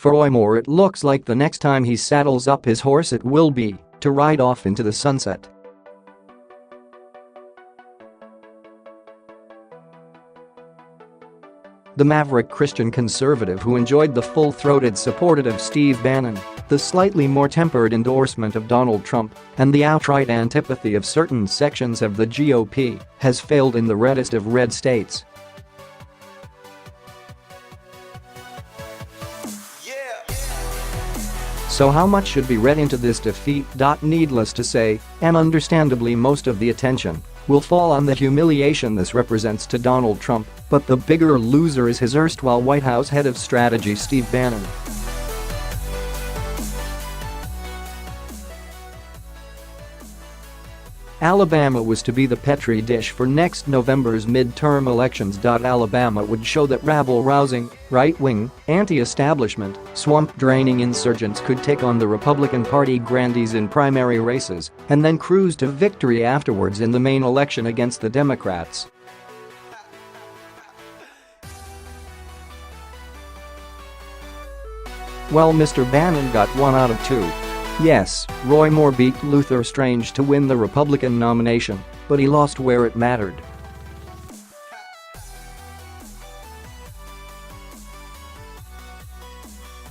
For Roymore, it looks like the next time he saddles up his horse it will be to ride off into the sunset. The maverick Christian conservative who enjoyed the full-throated support of Steve Bannon, the slightly more tempered endorsement of Donald Trump, and the outright antipathy of certain sections of the GOP, has failed in the reddest of red states. So how much should be read into this defeat? Needless to say, and understandably most of the attention will fall on the humiliation this represents to Donald Trump, but the bigger loser is his erstwhile White House head of strategy Steve Bannon. Alabama was to be the Petri dish for next November's midterm elections. Alabama would show that rabble-rousing, right-wing, anti-establishment, swamp-draining insurgents could take on the Republican Party grandees in primary races and then cruise to victory afterwards in the main election against the Democrats. Well, Mr. Bannon got 1 out of 2. Yes, Roymore beat Luther Strange to win the Republican nomination, but he lost where it mattered.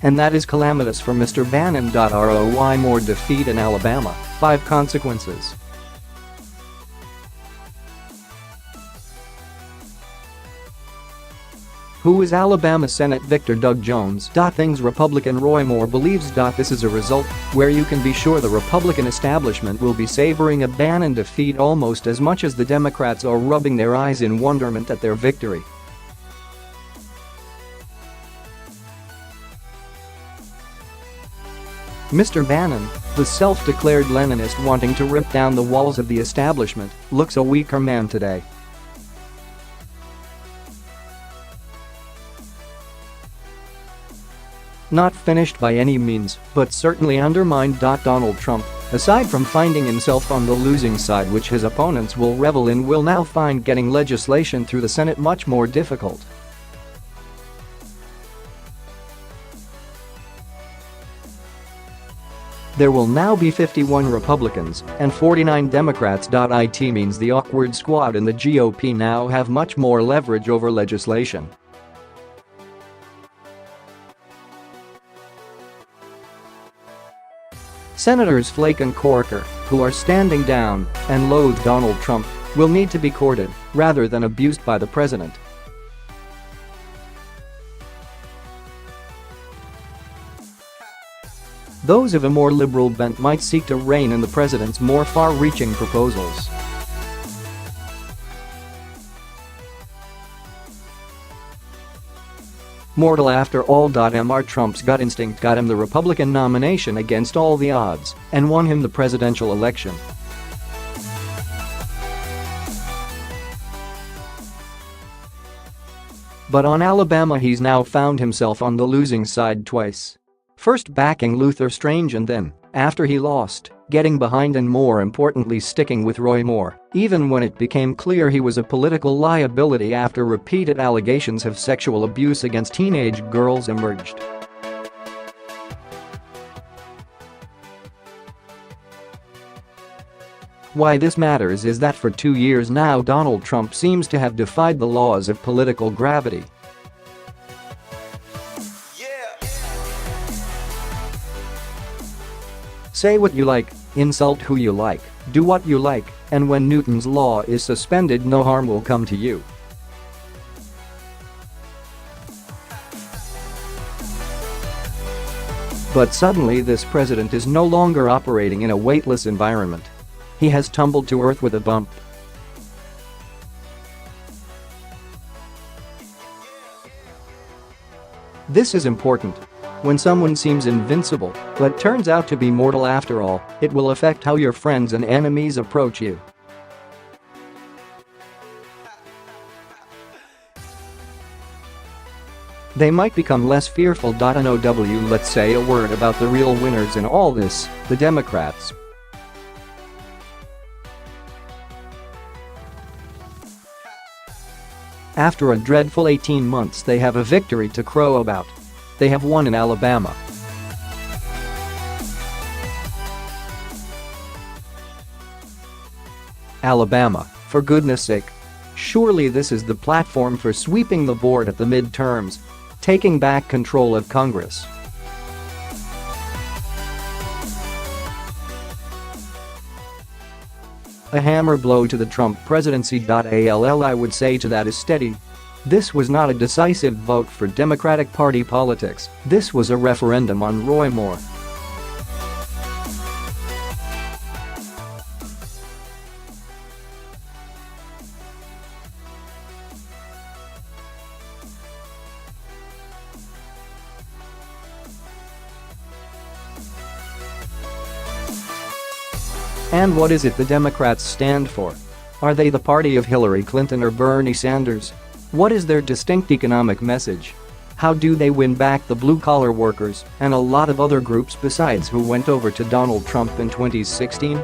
And that is calamitous for Mr. Bannon. Roymore defeat in Alabama, 5 consequences. Who is Alabama Senate Victor Doug Jones? Things Republican Roymore believes. This is a result where you can be sure the Republican establishment will be savoring a Bannon defeat almost as much as the Democrats are rubbing their eyes in wonderment at their victory. Mr. Bannon, the self-declared Leninist wanting to rip down the walls of the establishment, looks a weaker man today. Not finished by any means, but certainly undermined. Donald Trump, aside from finding himself on the losing side which his opponents will revel in, will now find getting legislation through the Senate much more difficult. There will now be 51 Republicans and 49 Democrats. It means the awkward squad in the GOP now have much more leverage over legislation. Senators Flake and Corker, who are standing down and loathe Donald Trump, will need to be courted rather than abused by the president. Those of a more liberal bent might seek to rein in the president's more far-reaching proposals. Mortal after all. Mr. Trump's gut instinct got him the Republican nomination against all the odds and won him the presidential election. But on Alabama he's now found himself on the losing side twice. First backing Luther Strange and then, after he lost, getting behind and more importantly sticking with Roymore, even when it became clear he was a political liability after repeated allegations of sexual abuse against teenage girls emerged. Why this matters is that for 2 years now Donald Trump seems to have defied the laws of political gravity. Say what you like, insult who you like, do what you like, and when Newton's law is suspended no harm will come to you. But suddenly this president is no longer operating in a weightless environment. He has tumbled to earth with a bump. This is important. When someone seems invincible, but turns out to be mortal after all, it will affect how your friends and enemies approach you. They might become less fearful. Now, let's say a word about the real winners in all this, the Democrats. After a dreadful 18 months they have a victory to crow about. They have won in Alabama. Alabama, for goodness sake. Surely this is the platform for sweeping the board at the midterms, taking back control of Congress. A hammer blow to the Trump presidency. All I would say to that is steady. This was not a decisive vote for Democratic Party politics, this was a referendum on Roy Moore. And what is it the Democrats stand for? Are they the party of Hillary Clinton or Bernie Sanders? What is their distinct economic message? How do they win back the blue-collar workers and a lot of other groups besides who went over to Donald Trump in 2016?